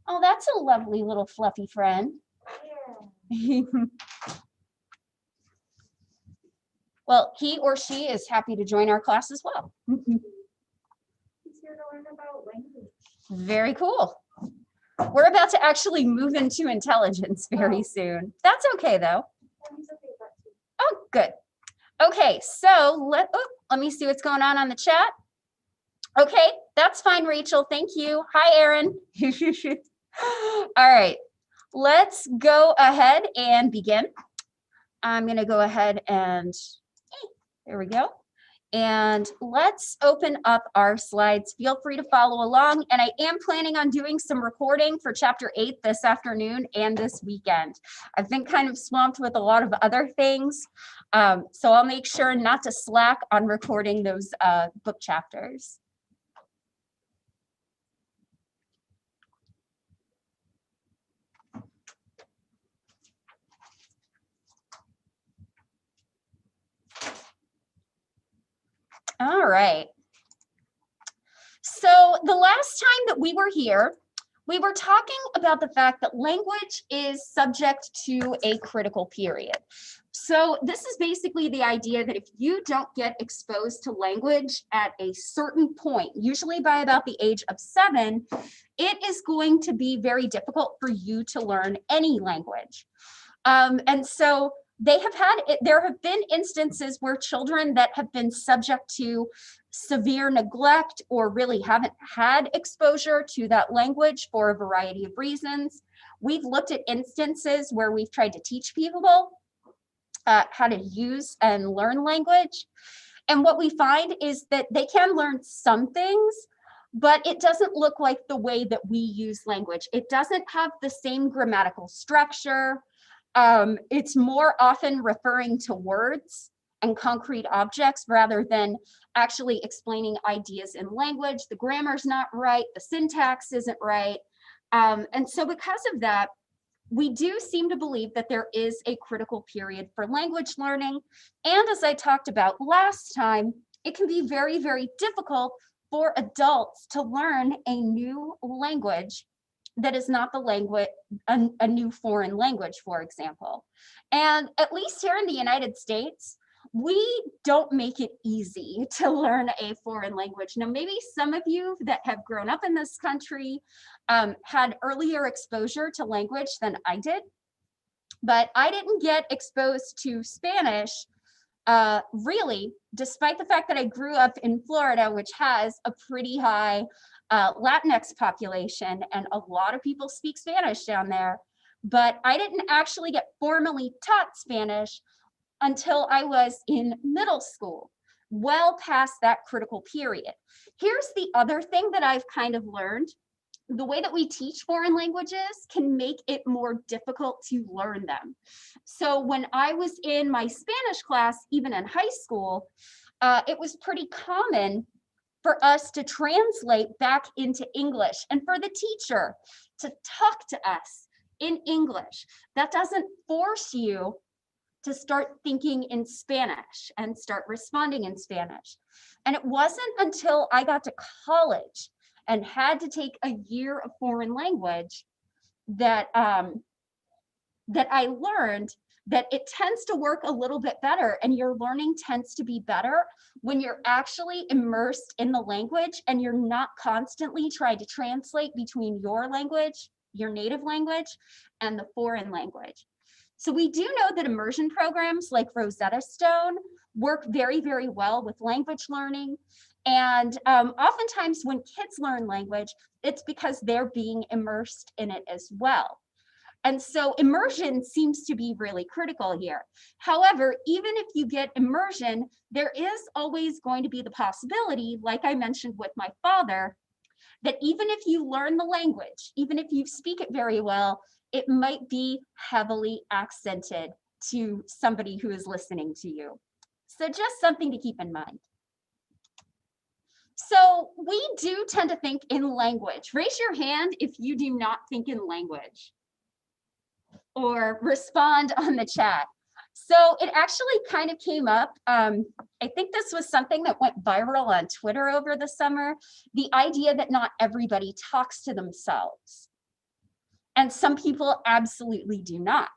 Oh, that's a lovely little fluffy friend. Yeah. Well, he or she is happy to join our class as well. He's here to learn about language. Very cool. We're about to actually move into intelligence very soon. That's okay though. Oh, good. Okay, so let me see what's going on the chat. Okay, that's fine, Rachel. Thank you. Hi, Aaron. All right, let's go ahead and begin. I'm going to go ahead and there we go. And let's open up our slides. Feel free to follow along. And I am planning on doing some recording for chapter 8 this afternoon and this weekend. I've been kind of swamped with a lot of other things. So I'll make sure not to slack on recording those book chapters. All right. So the last time that we were here, we were talking about the fact that language is subject to a critical period. So this is basically the idea that if you don't get exposed to language at a certain point, usually by about the age of 7, it is going to be very difficult for you to learn any language. And so there have been instances where children that have been subject to severe neglect or really haven't had exposure to that language for a variety of reasons. We've looked at instances where we've tried to teach people how to use and learn language. And what we find is that they can learn some things, but it doesn't look like the way that we use language. It doesn't have the same grammatical structure. It's more often referring to words and concrete objects rather than actually explaining ideas in language. The grammar's not right, the syntax isn't right. And so because of that, we do seem to believe that there is a critical period for language learning. And as I talked about last time, it can be very, very difficult for adults to learn a new language that is not the language, a new foreign language, for example. And at least here in the United States, we don't make it easy to learn a foreign language. Now, maybe some of you that have grown up in this country had earlier exposure to language than I did, but I didn't get exposed to Spanish really, despite the fact that I grew up in Florida, which has a pretty high Latinx population, and a lot of people speak Spanish down there, but I didn't actually get formally taught Spanish until I was in middle school, well past that critical period. Here's the other thing that I've kind of learned. The way that we teach foreign languages can make it more difficult to learn them. So when I was in my Spanish class, even in high school, it was pretty common for us to translate back into English and for the teacher to talk to us in English. That doesn't force you to start thinking in Spanish and start responding in Spanish. And it wasn't until I got to college and had to take a year of foreign language that that I learned that it tends to work a little bit better, and your learning tends to be better when you're actually immersed in the language and you're not constantly trying to translate between your language, your native language, and the foreign language. So we do know that immersion programs like Rosetta Stone work very, very well with language learning. And oftentimes when kids learn language, it's because they're being immersed in it as well. And so immersion seems to be really critical here. However, even if you get immersion, there is always going to be the possibility, like I mentioned with my father, that even if you learn the language, even if you speak it very well, it might be heavily accented to somebody who is listening to you. So just something to keep in mind. So we do tend to think in language. Raise your hand if you do not think in language, or respond on the chat. So it actually kind of came up. I think this was something that went viral on Twitter over the summer, the idea that not everybody talks to themselves. and some people absolutely do not.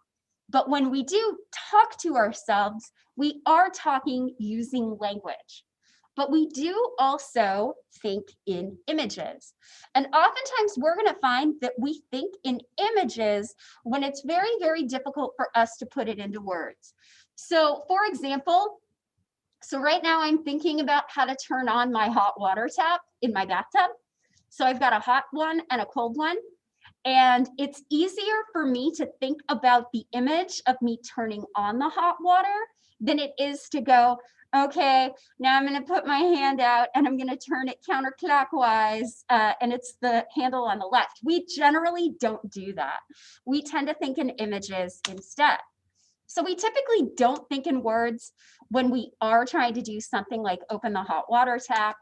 But when we do talk to ourselves, we are talking using language. But we do also think in images. And oftentimes we're going to find that we think in images when it's very, very difficult for us to put it into words. So for example, so right now I'm thinking about how to turn on my hot water tap in my bathtub. So I've got a hot one and a cold one. And it's easier for me to think about the image of me turning on the hot water than it is to go, okay, now I'm going to put my hand out and I'm going to turn it counterclockwise, and it's the handle on the left. We generally don't do that. We tend to think in images instead. So we typically don't think in words when we are trying to do something like open the hot water tap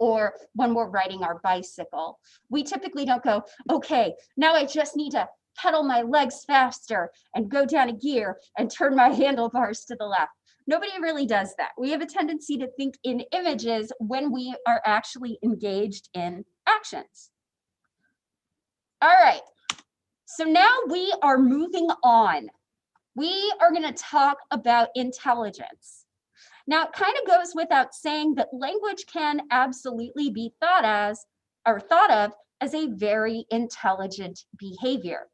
or when we're riding our bicycle. We typically don't go, okay, now I just need to pedal my legs faster and go down a gear and turn my handlebars to the left. Nobody really does that. We have a tendency to think in images when we are actually engaged in actions. All right, so now we are moving on. We are going to talk about intelligence. Now, it kind of goes without saying that language can absolutely be thought of as a very intelligent behavior.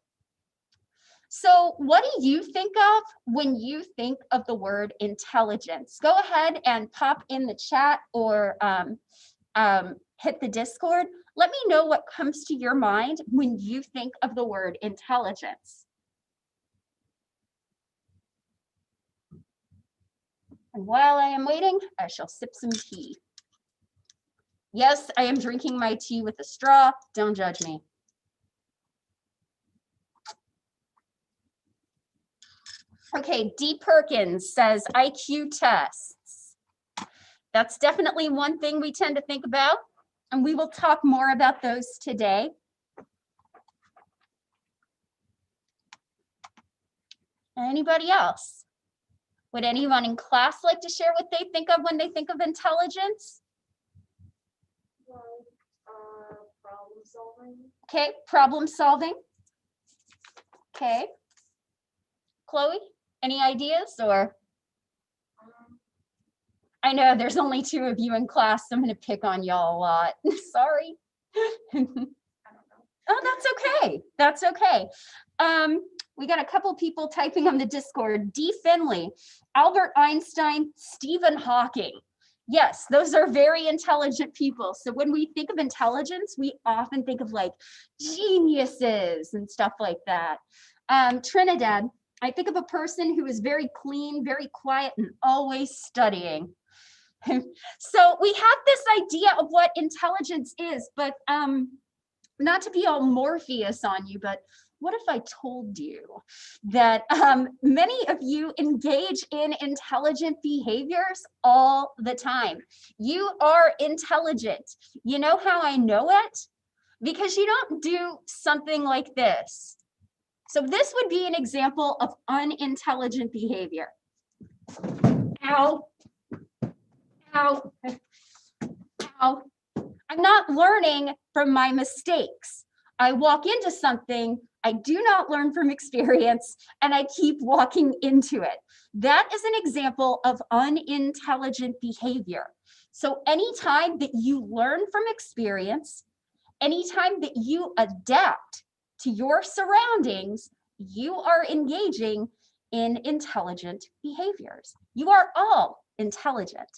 So what do you think of when you think of the word intelligence? Go ahead and pop in the chat or hit the Discord. Let me know what comes to your mind when you think of the word intelligence. And while I am waiting, I shall sip some tea. Yes, I am drinking my tea with a straw. Don't judge me. Okay, D. Perkins says IQ tests. That's definitely one thing we tend to think about, and we will talk more about those today. Anybody else? Would anyone in class like to share what they think of when they think of intelligence? Problem solving. Okay, problem solving. Okay. Chloe, any ideas or? I know there's only 2 of you in class, so I'm going to pick on y'all a lot. Sorry. Oh, that's okay. That's okay. We got a couple people typing on the Discord. D. Finley, Albert Einstein, Stephen Hawking. Yes, those are very intelligent people. So when we think of intelligence, we often think of like geniuses and stuff like that. Trinidad, I think of a person who is very clean, very quiet, and always studying. So we have this idea of what intelligence is, but not to be all Morpheus on you, but what if I told you that many of you engage in intelligent behaviors all the time? You are intelligent. You know how I know it? Because you don't do something like this. So this would be an example of unintelligent behavior. Ow. Ow. Ow. I'm not learning from my mistakes. I walk into something, I do not learn from experience, and I keep walking into it. That is an example of unintelligent behavior. So anytime that you learn from experience, anytime that you adapt to your surroundings, you are engaging in intelligent behaviors. You are all intelligent.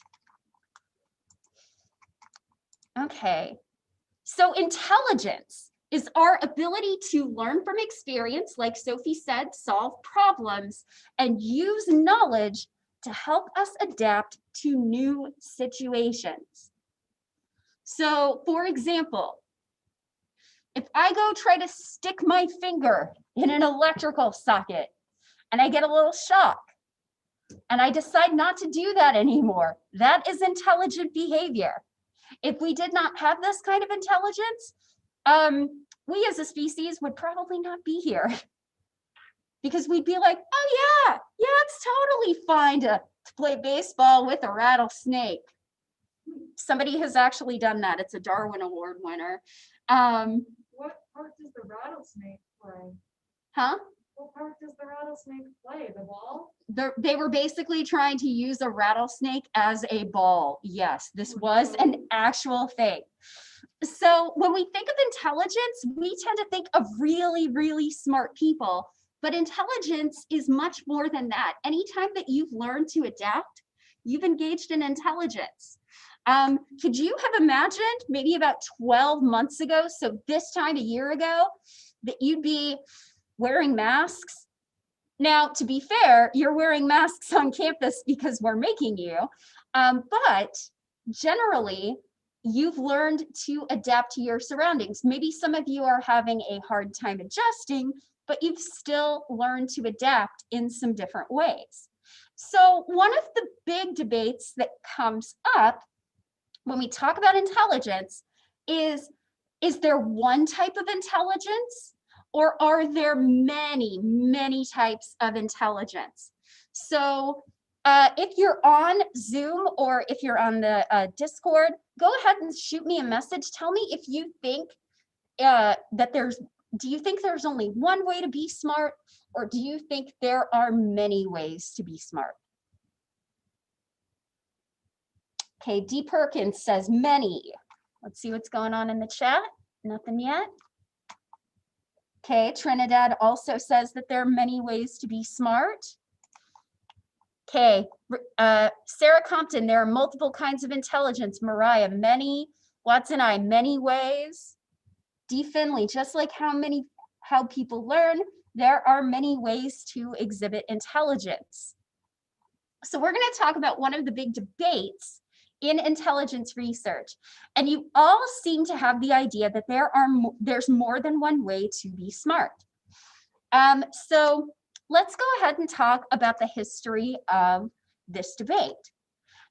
Okay, so intelligence is our ability to learn from experience, like Sophie said, solve problems, and use knowledge to help us adapt to new situations. So, for example, if I go try to stick my finger in an electrical socket and I get a little shock and I decide not to do that anymore, that is intelligent behavior. If we did not have this kind of intelligence, we as a species would probably not be here because we'd be like, oh yeah, it's totally fine to play baseball with a rattlesnake. Somebody has actually done that. It's a Darwin Award winner. What part does the rattlesnake play? Huh? What part does the rattlesnake play? The ball? They were basically trying to use a rattlesnake as a ball. Yes, this was an actual thing. So when we think of intelligence, we tend to think of really, really smart people, but intelligence is much more than that. Anytime that you've learned to adapt, you've engaged in intelligence. Could you have imagined maybe about 12 months ago, so this time a year ago, that you'd be wearing masks? Now, to be fair, you're wearing masks on campus because we're making you, but generally, you've learned to adapt to your surroundings. Maybe some of you are having a hard time adjusting, but you've still learned to adapt in some different ways. So one of the big debates that comes up when we talk about intelligence is there one type of intelligence, or are there many, many types of intelligence? So if you're on Zoom or if you're on the Discord, go ahead and shoot me a message. Tell me if you think do you think there's only one way to be smart, or do you think there are many ways to be smart? Okay, D. Perkins says many. Let's see what's going on in the chat. Nothing yet. Okay, Trinidad also says that there are many ways to be smart. Okay, Sarah Compton, there are multiple kinds of intelligence. Mariah, many. Watson I, many ways. D. Finley, just like how people learn, there are many ways to exhibit intelligence. So we're going to talk about one of the big debates in intelligence research. And you all seem to have the idea that there's more than one way to be smart. So let's go ahead and talk about the history of this debate.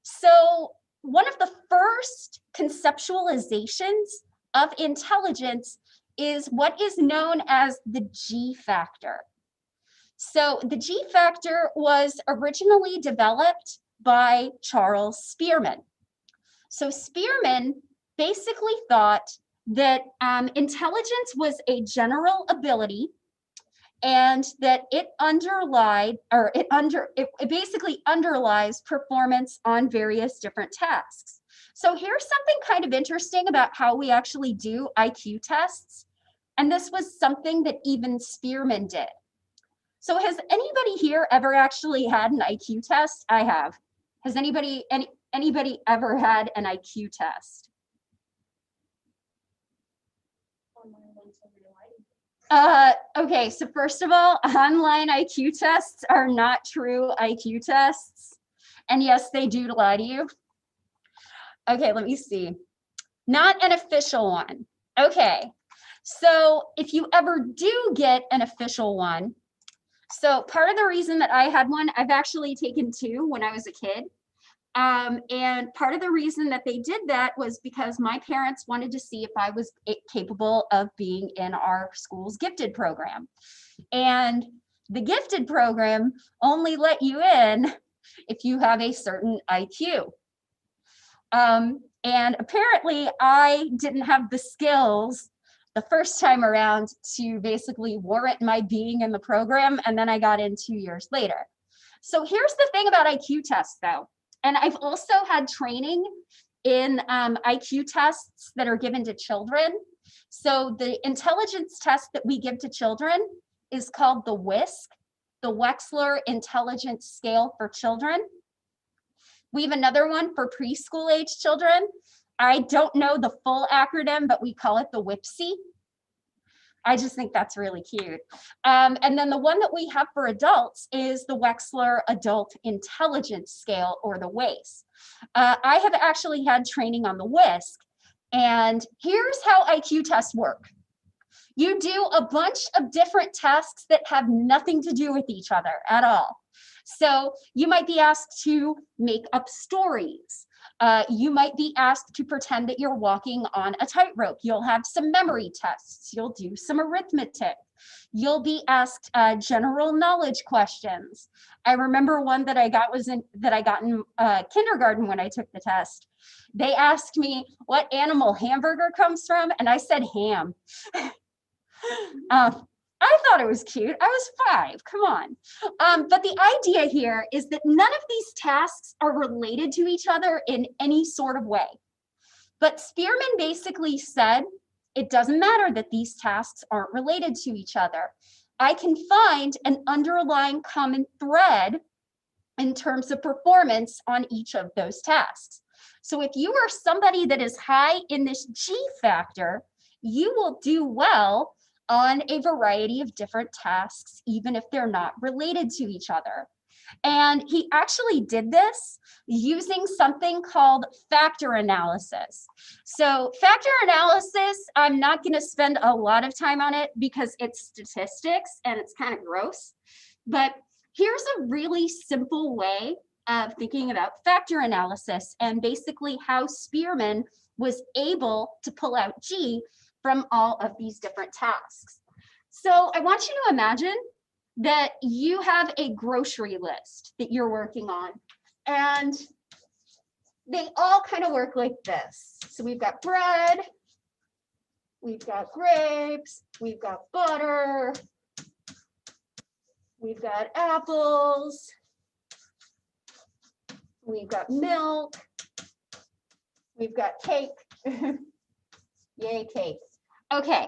So one of the first conceptualizations of intelligence is what is known as the G factor. So the G factor was originally developed by Charles Spearman. So Spearman basically thought that intelligence was a general ability, and that it basically underlies performance on various different tasks. So here's something kind of interesting about how we actually do IQ tests. And this was something that even Spearman did. So has anybody here ever actually had an IQ test? I have. Has anybody ever had an IQ test? Okay, so first of all, online IQ tests are not true IQ tests. And yes, they do lie to you. Okay, let me see. Not an official one. Okay, so if you ever do get an official one, so part of the reason that I had one, I've actually taken two when I was a kid. And part of the reason that they did that was because my parents wanted to see if I was capable of being in our school's gifted program. And the gifted program only let you in if you have a certain IQ. And apparently I didn't have the skills the first time around to basically warrant my being in the program, and then I got in 2 years later. So here's the thing about IQ tests though. And I've also had training in IQ tests that are given to children. So the intelligence test that we give to children is called the WISC, the Wechsler Intelligence Scale for Children. We have another one for preschool age children. I don't know the full acronym, but we call it the WIPSI. I just think that's really cute. And then the one that we have for adults is the Wechsler Adult Intelligence Scale, or the WAIS. I have actually had training on the WISC, and here's how IQ tests work. You do a bunch of different tasks that have nothing to do with each other at all. So you might be asked to make up stories. You might be asked to pretend that you're walking on a tightrope. You'll have some memory tests. You'll do some arithmetic. You'll be asked general knowledge questions. I remember one that I got in kindergarten when I took the test. They asked me what animal hamburger comes from, and I said ham. I I thought it was cute. I was 5, come on. But the idea here is that none of these tasks are related to each other in any sort of way. But Spearman basically said, it doesn't matter that these tasks aren't related to each other. I can find an underlying common thread in terms of performance on each of those tasks. So if you are somebody that is high in this G factor, you will do well on a variety of different tasks, even if they're not related to each other. And he actually did this using something called factor analysis. So factor analysis, I'm not going to spend a lot of time on it because it's statistics and it's kind of gross. But here's a really simple way of thinking about factor analysis and basically how Spearman was able to pull out G from all of these different tasks. So I want you to imagine that you have a grocery list that you're working on, and they all kind of work like this. So we've got bread, we've got grapes, we've got butter, we've got apples, we've got milk, we've got cake. Yay, cake. Okay,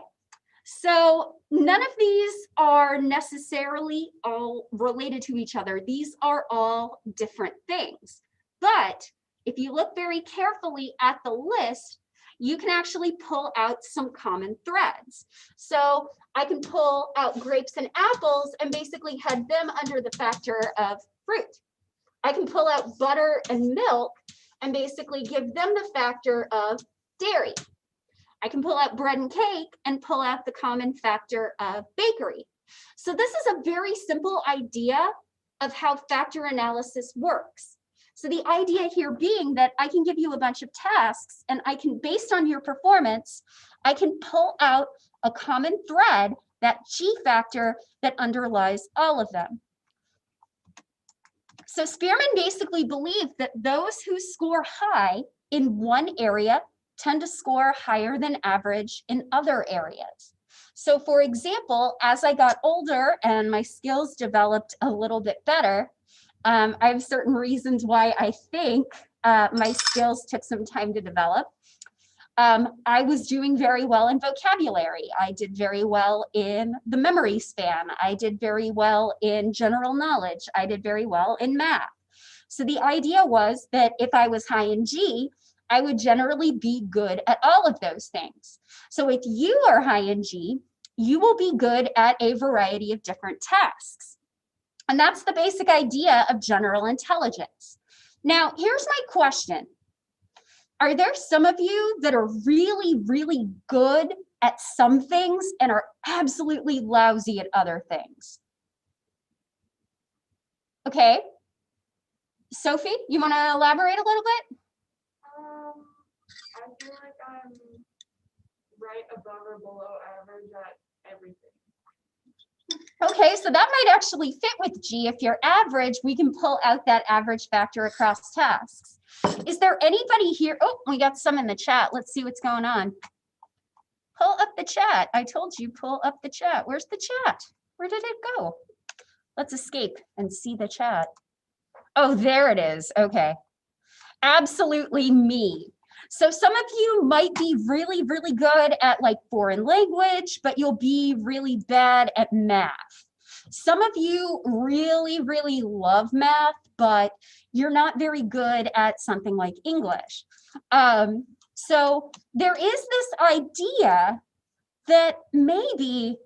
so none of these are necessarily all related to each other. These are all different things. But if you look very carefully at the list, you can actually pull out some common threads. So I can pull out grapes and apples and basically head them under the factor of fruit. I can pull out butter and milk and basically give them the factor of dairy. I can pull out bread and cake and pull out the common factor of bakery. So this is a very simple idea of how factor analysis works. So the idea here being that I can give you a bunch of tasks and I can, based on your performance, I can pull out a common thread, that G factor that underlies all of them. So Spearman basically believed that those who score high in one area tend to score higher than average in other areas. So for example, as I got older and my skills developed a little bit better, I have certain reasons why I think my skills took some time to develop. I was doing very well in vocabulary. I did very well in the memory span. I did very well in general knowledge. I did very well in math. So the idea was that if I was high in G, I would generally be good at all of those things. So if you are high in G, you will be good at a variety of different tasks. And that's the basic idea of general intelligence. Now, here's my question. Are there some of you that are really, really good at some things and are absolutely lousy at other things? Okay. Sophie, you want to elaborate a little bit? I feel like I'm right above or below average at everything. Okay, so that might actually fit with G. If you're average, we can pull out that average factor across tasks. Is there anybody here? Oh, we got some in the chat. Let's see what's going on. Pull up the chat. I told you, pull up the chat. Where's the chat? Where did it go? Let's escape and see the chat. Oh, there it is. Okay. Absolutely me. So some of you might be really, really good at like foreign language, but you'll be really bad at math. Some of you really, really love math, but you're not very good at something like English. So there is this idea that maybe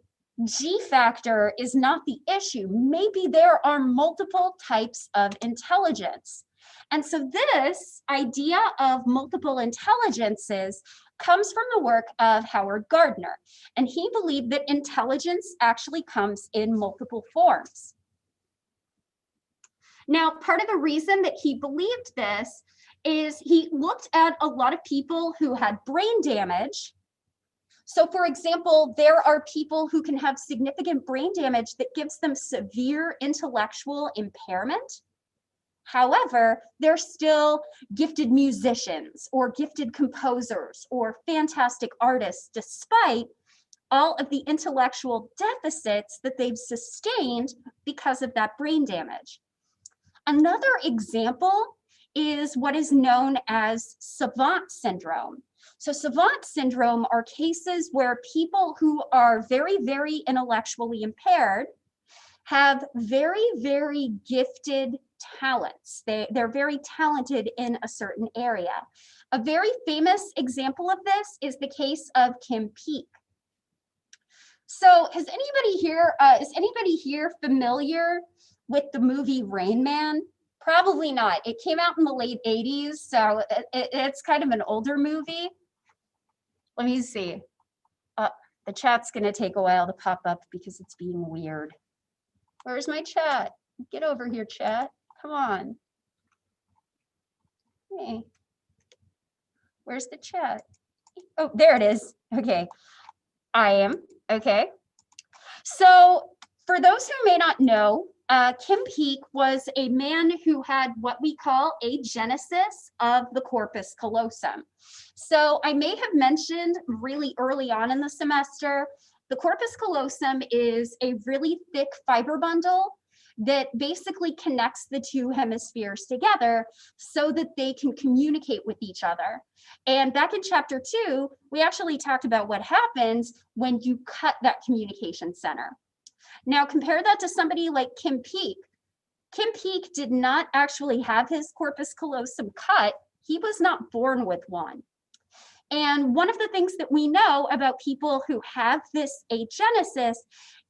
G factor is not the issue. Maybe there are multiple types of intelligence. And so this idea of multiple intelligences comes from the work of Howard Gardner. And he believed that intelligence actually comes in multiple forms. Now, part of the reason that he believed this is he looked at a lot of people who had brain damage. So for example, there are people who can have significant brain damage that gives them severe intellectual impairment. However, they're still gifted musicians or gifted composers or fantastic artists, despite all of the intellectual deficits that they've sustained because of that brain damage. Another example is what is known as savant syndrome. So savant syndrome are cases where people who are very, very intellectually impaired have very, very gifted talents. They're very talented in a certain area. A very famous example of this is the case of Kim Peek. So is anybody here familiar with the movie Rain Man? Probably not. It came out in the late 80s, so it's kind of an older movie. Let me see. The chat's gonna take a while to pop up because it's being weird. Where's my chat? Get over here, chat. Come on. Hey, where's the chat? Oh, there it is. Okay, I am. Okay. So for those who may not know, Kim Peek was a man who had what we call a genesis of the corpus callosum. So I may have mentioned really early on in the semester, the corpus callosum is a really thick fiber bundle that basically connects the two hemispheres together so that they can communicate with each other. And back in chapter 2, we actually talked about what happens when you cut that communication center. Now compare that to somebody like Kim Peek. Kim Peek did not actually have his corpus callosum cut. He was not born with one. And one of the things that we know about people who have this agenesis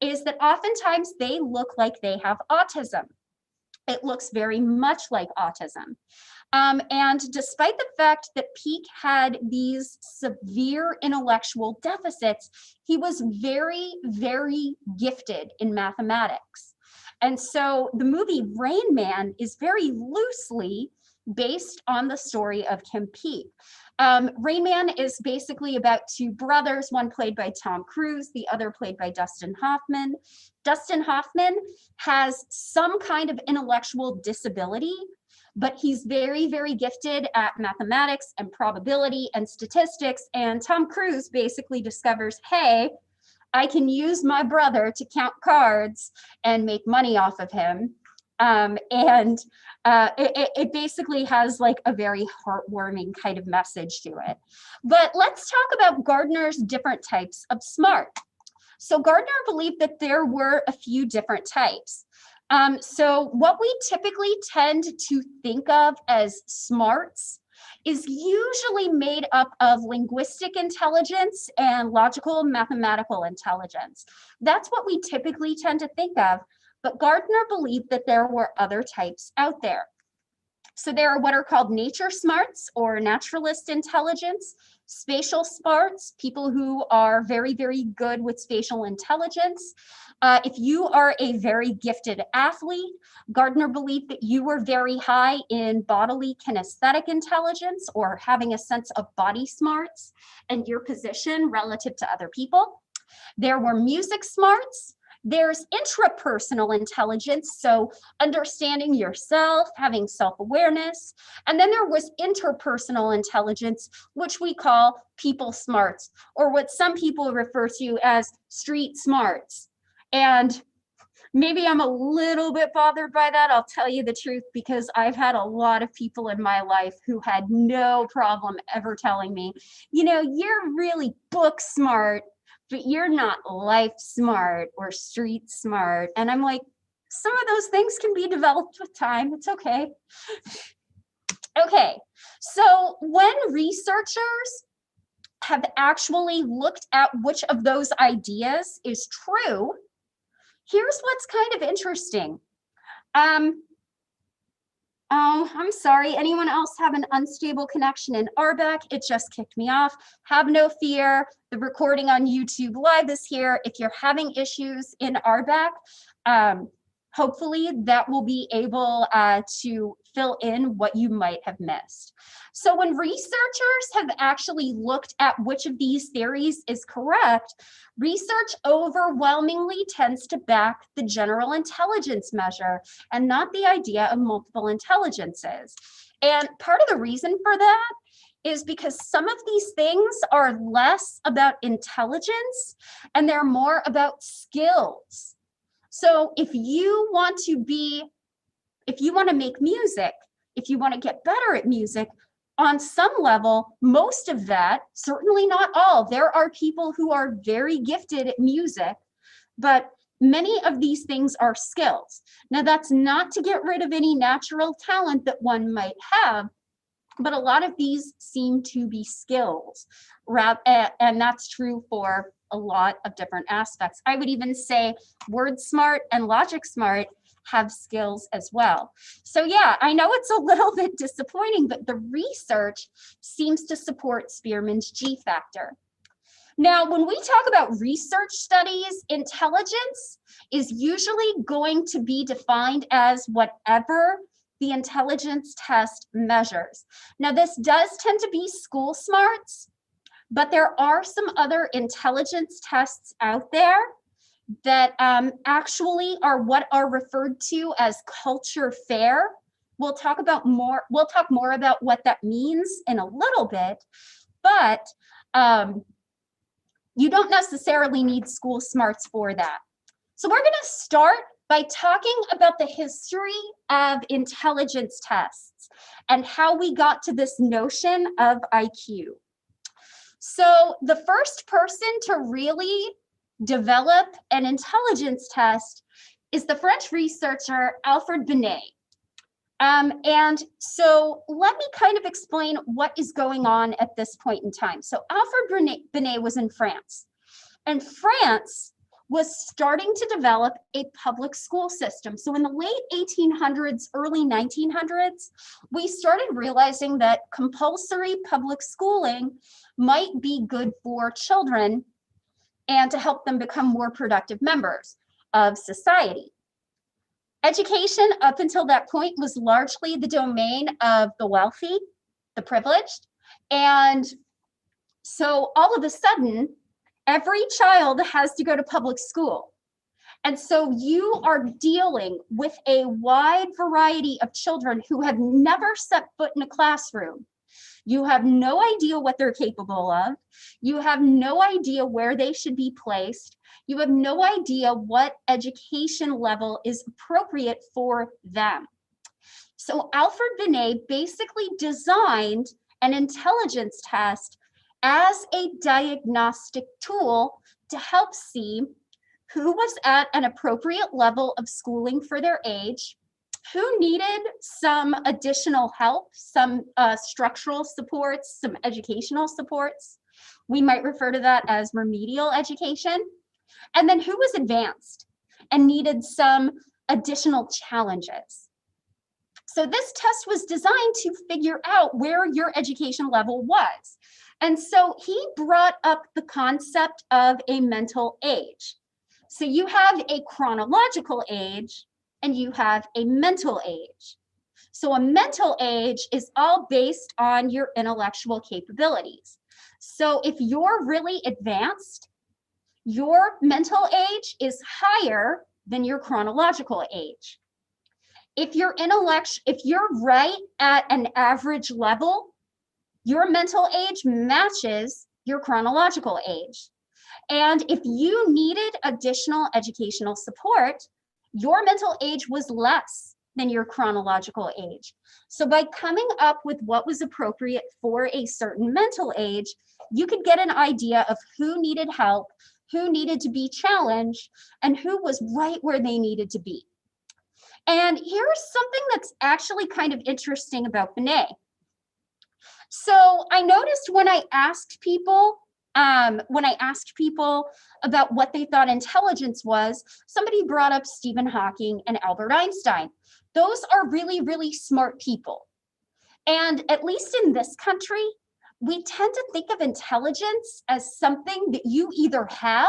is that oftentimes they look like they have autism. It looks very much like autism. And despite the fact that Peek had these severe intellectual deficits, he was very, very gifted in mathematics. And so the movie Rain Man is very loosely based on the story of Kim Peek. Rain Man is basically about two brothers, one played by Tom Cruise, the other played by Dustin Hoffman. Dustin Hoffman has some kind of intellectual disability, but he's very, very gifted at mathematics and probability and statistics. And Tom Cruise basically discovers, hey, I can use my brother to count cards and make money off of him. It basically has like a very heartwarming kind of message to it. But let's talk about Gardner's different types of smart. So Gardner believed that there were a few different types. So what we typically tend to think of as smarts is usually made up of linguistic intelligence and logical mathematical intelligence. That's what we typically tend to think of. But Gardner believed that there were other types out there. So there are what are called nature smarts or naturalist intelligence, spatial smarts, people who are very, very good with spatial intelligence. If you are a very gifted athlete, Gardner believed that you were very high in bodily kinesthetic intelligence or having a sense of body smarts and your position relative to other people. There were music smarts. There's intrapersonal intelligence, so understanding yourself, having self-awareness. And then there was interpersonal intelligence, which we call people smarts, or what some people refer to as street smarts. And maybe I'm a little bit bothered by that, I'll tell you the truth, because I've had a lot of people in my life who had no problem ever telling me, you know, you're really book smart, but you're not life smart or street smart. And I'm like, some of those things can be developed with time. It's okay. Okay, so when researchers have actually looked at which of those ideas is true, here's what's kind of interesting. Oh, I'm sorry. Anyone else have an unstable connection in RBAC? It just kicked me off. Have no fear. The recording on YouTube Live is here. If you're having issues in RBAC, hopefully that will be able to fill in what you might have missed. So when researchers have actually looked at which of these theories is correct, research overwhelmingly tends to back the general intelligence measure and not the idea of multiple intelligences. And part of the reason for that is because some of these things are less about intelligence and they're more about skills. So if you want to make music, if you want to get better at music, on some level, most of that, certainly not all, there are people who are very gifted at music, but many of these things are skills. Now, that's not to get rid of any natural talent that one might have, but a lot of these seem to be skills, and that's true for a lot of different aspects. I would even say word smart and logic smart have skills as well. So yeah, I know it's a little bit disappointing, but the research seems to support Spearman's G factor. Now, when we talk about research studies, intelligence is usually going to be defined as whatever the intelligence test measures. Now, this does tend to be school smarts, but there are some other intelligence tests out there that actually are what are referred to as culture fair. We'll talk more about what that means in a little bit, but you don't necessarily need school smarts for that. So we're going to start by talking about the history of intelligence tests and how we got to this notion of IQ. So the first person to really develop an intelligence test is the French researcher Alfred Binet. And so let me kind of explain what is going on at this point in time. So Alfred Binet was in France, and France was starting to develop a public school system. So in the late 1800s, early 1900s, we started realizing that compulsory public schooling might be good for children and to help them become more productive members of society. Education up until that point was largely the domain of the wealthy, the privileged. And so all of a sudden, every child has to go to public school. And so you are dealing with a wide variety of children who have never set foot in a classroom. You have no idea what they're capable of. You have no idea where they should be placed. You have no idea what education level is appropriate for them. So Alfred Binet basically designed an intelligence test as a diagnostic tool to help see who was at an appropriate level of schooling for their age, who needed some additional help, some structural supports, some educational supports. We might refer to that as remedial education. And then who was advanced and needed some additional challenges. So this test was designed to figure out where your education level was. And so he brought up the concept of a mental age. So you have a chronological age and you have a mental age. So a mental age is all based on your intellectual capabilities. So if you're really advanced, your mental age is higher than your chronological age. If you're right at an average level, your mental age matches your chronological age. And if you needed additional educational support, your mental age was less than your chronological age. So by coming up with what was appropriate for a certain mental age, you could get an idea of who needed help, who needed to be challenged, and who was right where they needed to be. And here's something that's actually kind of interesting about Binet. So I noticed when I asked people about what they thought intelligence was, somebody brought up Stephen Hawking and Albert Einstein. Those are really, really smart people. And at least in this country, we tend to think of intelligence as something that you either have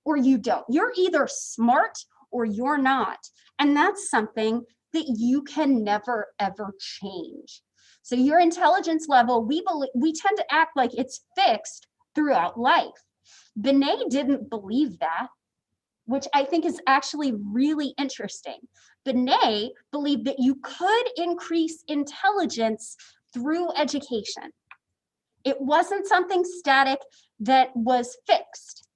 or you don't. You're either smart or you're not. And that's something that you can never, ever change. So your intelligence level, we tend to act like it's fixed throughout life. Binet didn't believe that, which I think is actually really interesting. Binet believed that you could increase intelligence through education. It wasn't something static that was fixed.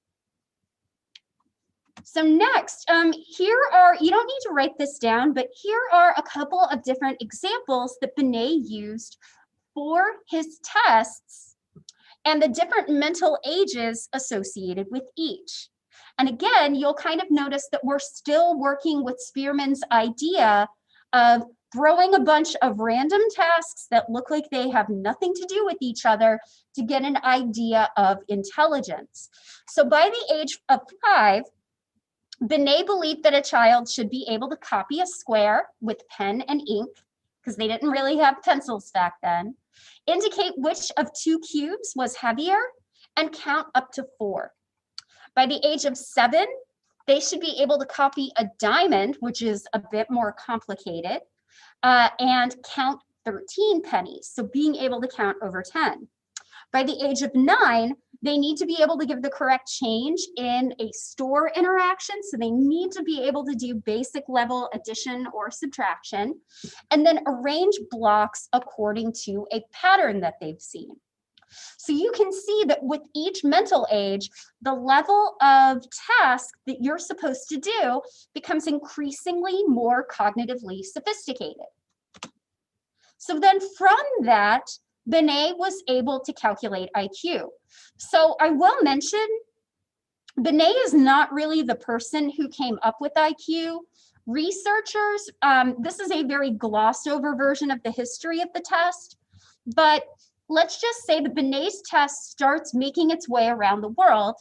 So next, here are, you don't need to write this down, but here are a couple of different examples that Binet used for his tests and the different mental ages associated with each. And again, you'll kind of notice that we're still working with Spearman's idea of throwing a bunch of random tasks that look like they have nothing to do with each other to get an idea of intelligence. So by the age of 5, Binet believed that a child should be able to copy a square with pen and ink, because they didn't really have pencils back then, indicate which of 2 cubes was heavier, and count up to 4. By the age of 7, they should be able to copy a diamond, which is a bit more complicated, and count 13 pennies, so being able to count over 10. By the age of 9, they need to be able to give the correct change in a store interaction, so they need to be able to do basic level addition or subtraction, and then arrange blocks according to a pattern that they've seen. So you can see that with each mental age, the level of task that you're supposed to do becomes increasingly more cognitively sophisticated. So then from that, Binet was able to calculate IQ. So I will mention, Binet is not really the person who came up with IQ. Researchers, this is a very glossed over version of the history of the test, but let's just say the Binet's test starts making its way around the world,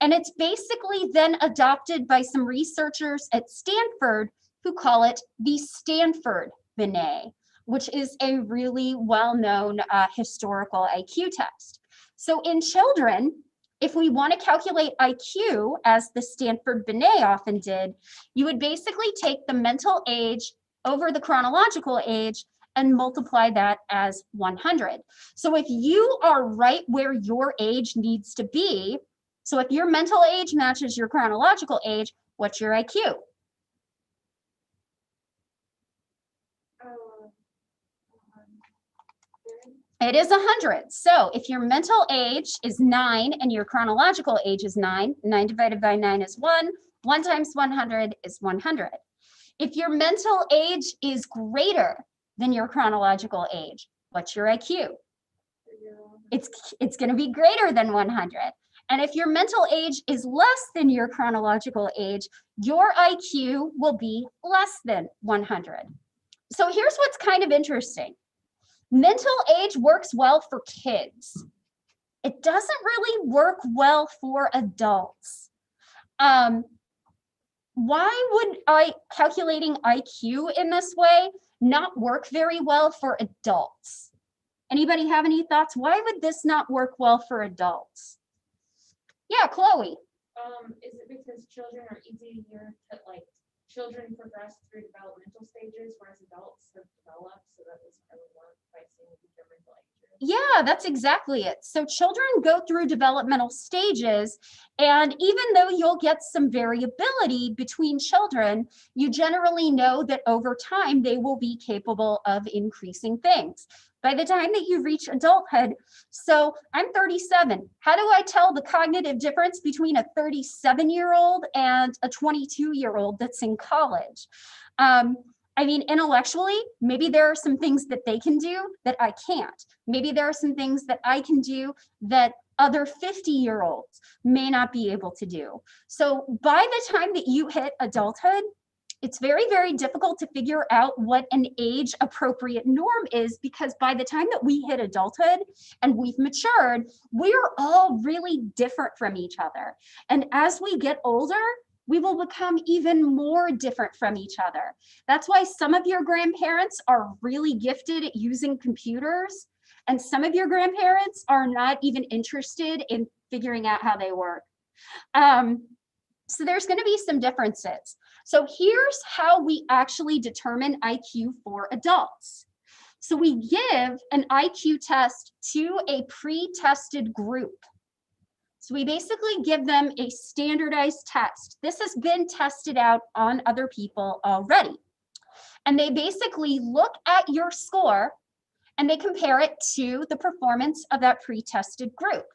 and it's basically then adopted by some researchers at Stanford who call it the Stanford Binet, which is a really well-known historical IQ test. So in children, if we want to calculate IQ, as the Stanford Binet often did, you would basically take the mental age over the chronological age and multiply that as 100. So if you are right where your age needs to be, so if your mental age matches your chronological age, what's your IQ? It is 100. So if your mental age is 9 and your chronological age is 9, 9 divided by 9 is 1, 1 times 100 is 100. If your mental age is greater than your chronological age, what's your IQ? It's going to be greater than 100. And if your mental age is less than your chronological age, your IQ will be less than 100. So here's what's kind of interesting. Mental age works well for kids. It doesn't really work well for adults. Why would calculating IQ in this way not work very well for adults? Anybody have any thoughts? Why would this not work well for adults? Yeah, Chloe. Is it because children are easier to, like, children progress through developmental stages, whereas adults have developed, so that was probably one by seeing their mental ages? Yeah, that's exactly it. So children go through developmental stages, and even though you'll get some variability between children, you generally know that over time they will be capable of increasing things. By the time that you reach adulthood, so I'm 37. How do I tell the cognitive difference between a 37-year-old and a 22-year-old that's in college? I mean, intellectually, maybe there are some things that they can do that I can't. Maybe there are some things that I can do that other 50-year-olds may not be able to do. So by the time that you hit adulthood, it's very, very difficult to figure out what an age appropriate norm is, because by the time that we hit adulthood and we've matured, we're all really different from each other. And as we get older, we will become even more different from each other. That's why some of your grandparents are really gifted at using computers, and some of your grandparents are not even interested in figuring out how they work. So there's going to be some differences. So here's how we actually determine IQ for adults. So we give an IQ test to a pre-tested group. So we basically give them a standardized test. This has been tested out on other people already. And they basically look at your score and they compare it to the performance of that pre-tested group.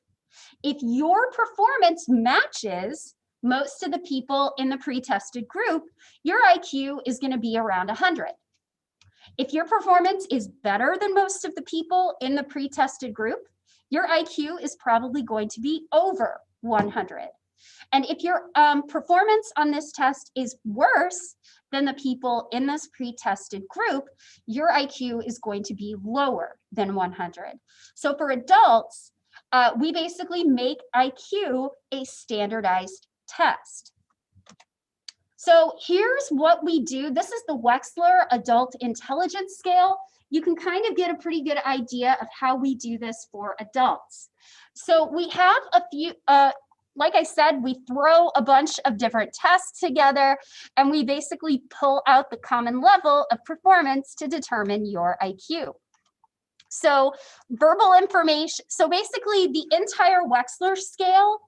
If your performance matches most of the people in the pre-tested group, your IQ is going to be around 100. If your performance is better than most of the people in the pre-tested group, your IQ is probably going to be over 100. And if your performance on this test is worse than the people in this pre-tested group, your IQ is going to be lower than 100. So for adults, we basically make IQ a standardized test. So here's what we do. This is the Wechsler Adult Intelligence Scale. You can kind of get a pretty good idea of how we do this for adults. So we have a few, like I said, we throw a bunch of different tests together and we basically pull out the common level of performance to determine your IQ. So verbal information, so basically the entire Wechsler scale,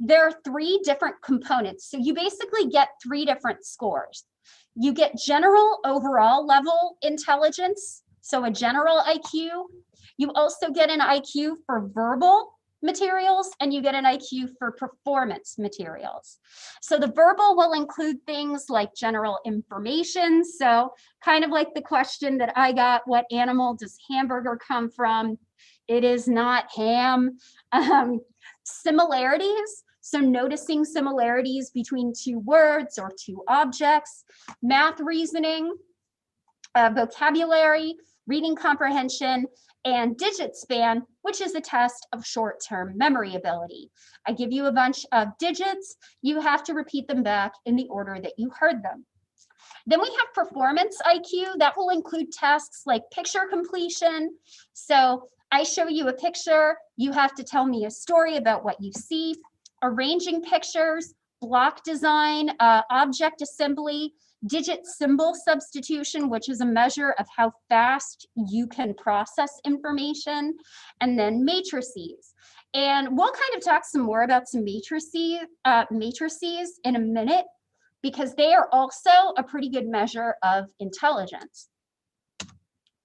there are 3 different components. So you basically get 3 different scores. You get general overall level intelligence, so a general IQ. You also get an IQ for verbal materials, and you get an IQ for performance materials. So the verbal will include things like general information. So kind of like the question that I got, what animal does hamburger come from? It is not ham. Similarities. So noticing similarities between 2 words or 2 objects, math reasoning, vocabulary, reading comprehension, and digit span, which is a test of short-term memory ability. I give you a bunch of digits. You have to repeat them back in the order that you heard them. Then we have performance IQ. That will include tasks like picture completion. So I show you a picture. You have to tell me a story about what you see. Arranging pictures, block design, object assembly, digit symbol substitution, which is a measure of how fast you can process information, and then matrices. And we'll kind of talk some more about some matrices in a minute, because they are also a pretty good measure of intelligence.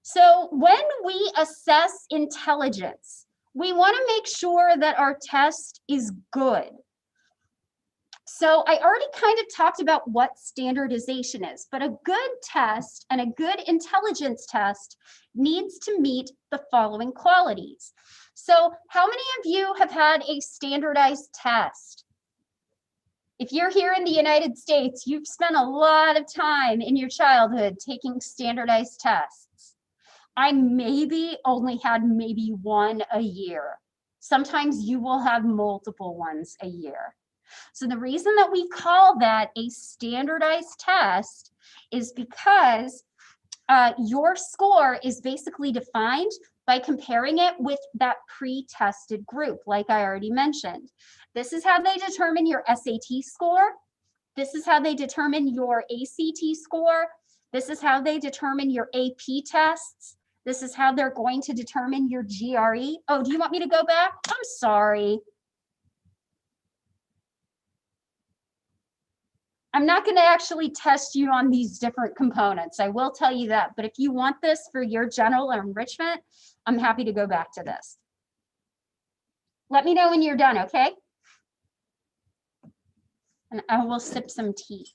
So when we assess intelligence, we want to make sure that our test is good. So I already kind of talked about what standardization is, but a good test and a good intelligence test needs to meet the following qualities. So how many of you have had a standardized test? If you're here in the United States, you've spent a lot of time in your childhood taking standardized tests. I maybe only had maybe 1 a year. Sometimes you will have multiple ones a year. So the reason that we call that a standardized test is because your score is basically defined by comparing it with that pre-tested group, like I already mentioned. This is how they determine your SAT score. This is how they determine your ACT score. This is how they determine your AP tests. This is how they're going to determine your GRE. Oh, do you want me to go back? I'm sorry. I'm not going to actually test you on these different components. I will tell you that. But if you want this for your general enrichment, I'm happy to go back to this. Let me know when you're done, okay? And I will sip some tea.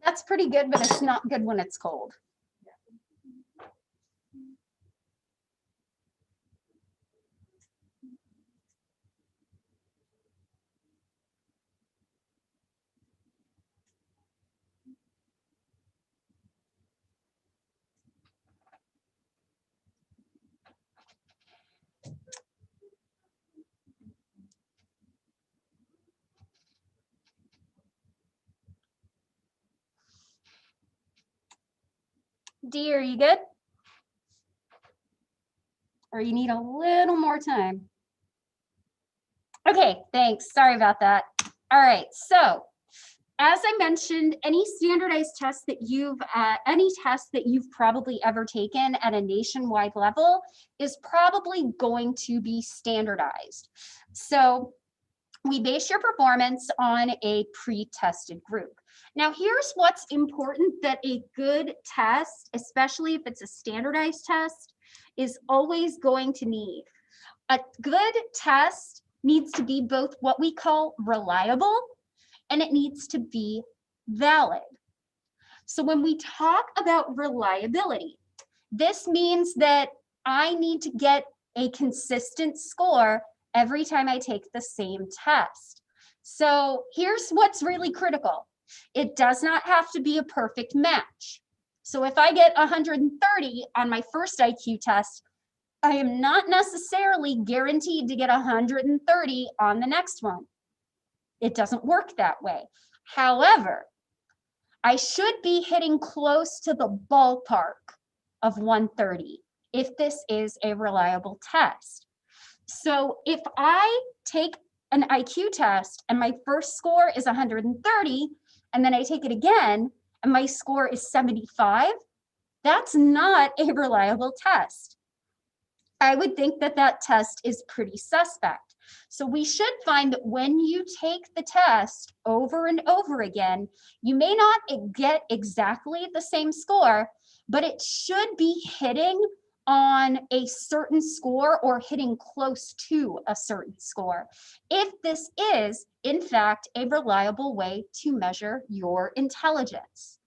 That's pretty good, but it's not good when it's cold. Dee, are you good? Or you need a little more time? Okay, thanks. Sorry about that. All right, so As I mentioned, any standardized test that any test that you've probably ever taken at a nationwide level is probably going to be standardized. So we base your performance on a pre-tested group. Now, here's what's important that a good test, especially if it's a standardized test, is always going to need. A good test needs to be both what we call reliable, and it needs to be valid. So when we talk about reliability, this means that I need to get a consistent score every time I take the same test. So here's what's really critical. It does not have to be a perfect match. So if I get 130 on my first IQ test, I am not necessarily guaranteed to get 130 on the next one. It doesn't work that way. However, I should be hitting close to the ballpark of 130 if this is a reliable test. So if I take an IQ test and my first score is 130, and then I take it again and my score is 75, that's not a reliable test. I would think that that test is pretty suspect. So we should find that when you take the test over and over again, you may not get exactly the same score, but it should be hitting on a certain score or hitting close to a certain score, if this is, in fact, a reliable way to measure your intelligence.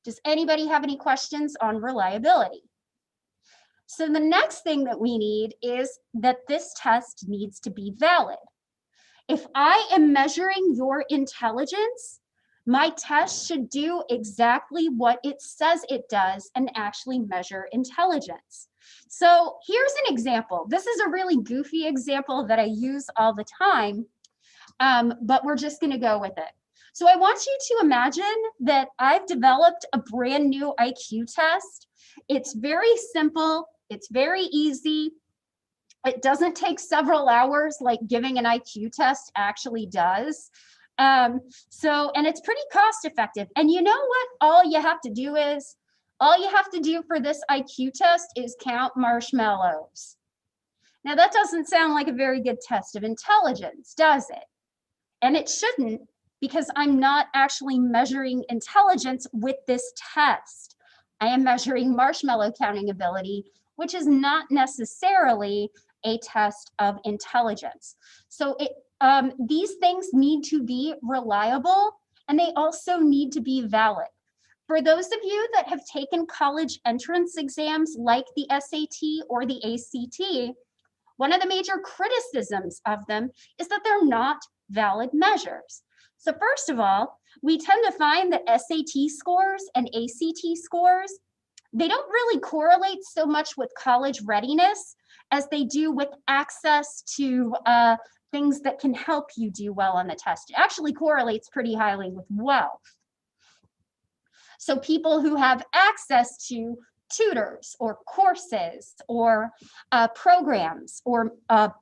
Does anybody have any questions on reliability? So the next thing that we need is that this test needs to be valid. If I am measuring your intelligence, my test should do exactly what it says it does and actually measure intelligence. So here's an example. This is a really goofy example that I use all the time, but we're just going to go with it. So I want you to imagine that I've developed a brand new IQ test. It's very simple. It's very easy. It doesn't take several hours like giving an IQ test actually does. And it's pretty cost effective. And you know what all you have to do is? All you have to do for this IQ test is count marshmallows. Now that doesn't sound like a very good test of intelligence, does it? And it shouldn't, because I'm not actually measuring intelligence with this test. I am measuring marshmallow counting ability, which is not necessarily a test of intelligence. So these things need to be reliable, and they also need to be valid. For those of you that have taken college entrance exams like the SAT or the ACT, one of the major criticisms of them is that they're not valid measures. So first of all, we tend to find that SAT scores and ACT scores, they don't really correlate so much with college readiness as they do with access to things that can help you do well on the test. It actually correlates pretty highly with wealth. So people who have access to tutors or courses or programs or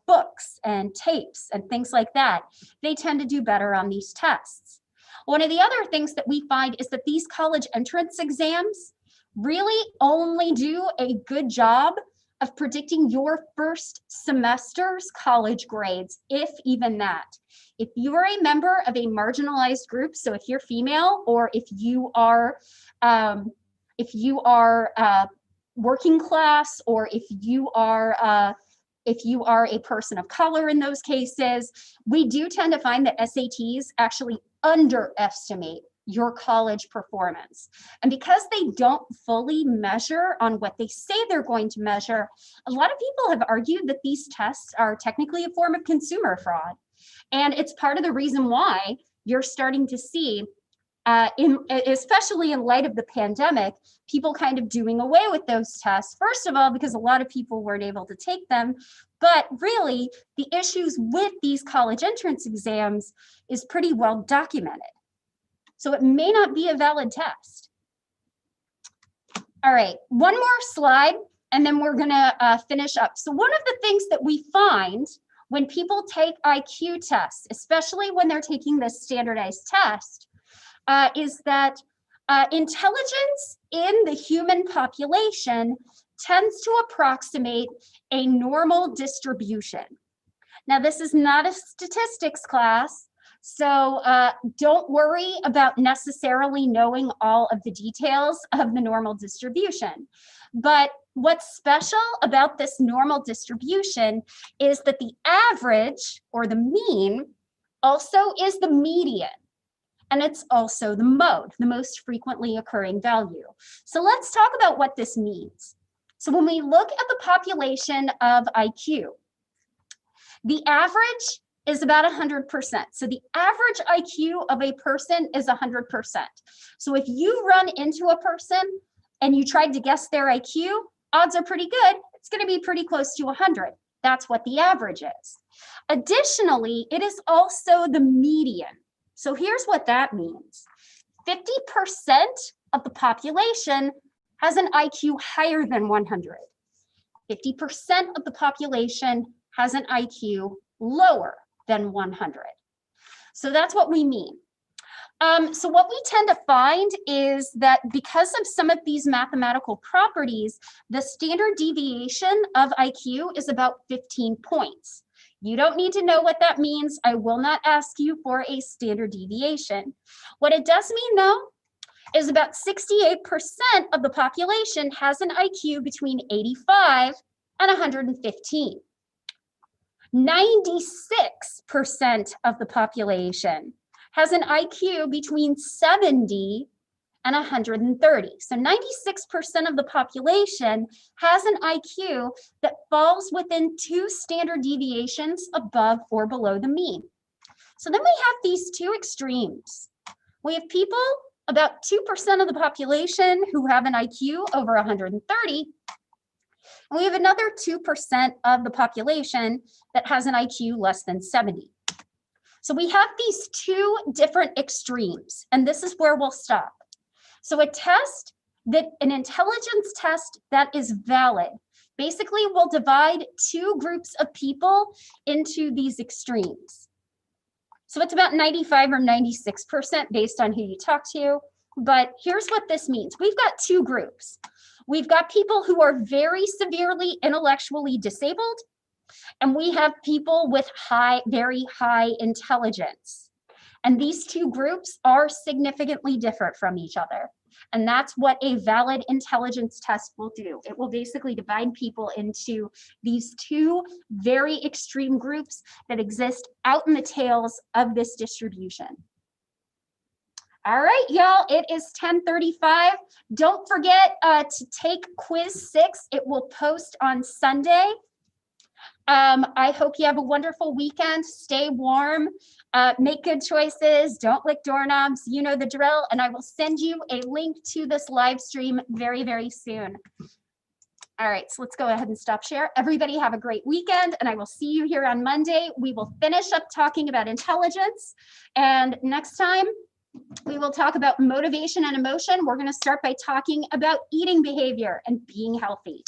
books and tapes and things like that, they tend to do better on these tests. One of the other things that we find is that these college entrance exams really only do a good job of predicting your first semester's college grades, if even that. If you are a member of a marginalized group, so if you're female or if you are working class, or if you are a person of color in those cases, we do tend to find that SATs actually underestimate your college performance. And because they don't fully measure on what they say they're going to measure, a lot of people have argued that these tests are technically a form of consumer fraud. And it's part of the reason why you're starting to see, especially in light of the pandemic, people kind of doing away with those tests. First of all, because a lot of people weren't able to take them, but really the issues with these college entrance exams is pretty well documented. So it may not be a valid test. All right, one more slide, and then we're gonna finish up. So one of the things that we find when people take IQ tests, especially when they're taking this standardized test, is that intelligence in the human population tends to approximate a normal distribution. Now, this is not a statistics class, so don't worry about necessarily knowing all of the details of the normal distribution. But what's special about this normal distribution is that the average, or the mean, also is the median. And it's also the mode, the most frequently occurring value. So let's talk about what this means. So when we look at the population of IQ, the average is about 100%. So the average IQ of a person is 100%. So if you run into a person and you tried to guess their IQ, odds are pretty good. It's going to be pretty close to 100. That's what the average is. Additionally, it is also the median. So here's what that means. 50% of the population has an IQ higher than 100. 50% of the population has an IQ lower than 100. So that's what we mean. So what we tend to find is that because of some of these mathematical properties, the standard deviation of IQ is about 15 points. You don't need to know what that means. I will not ask you for a standard deviation. What it does mean, though, is about 68% of the population has an IQ between 85 and 115. 96% of the population has an IQ between 70 and 130. So 96% of the population has an IQ that falls within 2 standard deviations above or below the mean. So then we have these two extremes. We have people, about 2% of the population, who have an IQ over 130. And we have another 2% of the population that has an IQ less than 70. So we have these two different extremes, and this is where we'll stop. So an intelligence test that is valid, basically will divide two groups of people into these extremes. So it's about 95 or 96% based on who you talk to. But here's what this means. We've got two groups. We've got people who are very severely intellectually disabled, and we have people with very high intelligence. And these two groups are significantly different from each other. And that's what a valid intelligence test will do. It will basically divide people into these two very extreme groups that exist out in the tails of this distribution. All right, y'all, it is 10:35. Don't forget to take quiz 6. It will post on Sunday. I hope you have a wonderful weekend. Stay warm, make good choices, don't lick doorknobs, you know the drill, and I will send you a link to this live stream very, very soon. All right, so let's go ahead and stop share. Everybody have a great weekend, and I will see you here on Monday. We will finish up talking about intelligence, and next time we will talk about motivation and emotion. We're going to start by talking about eating behavior and being healthy.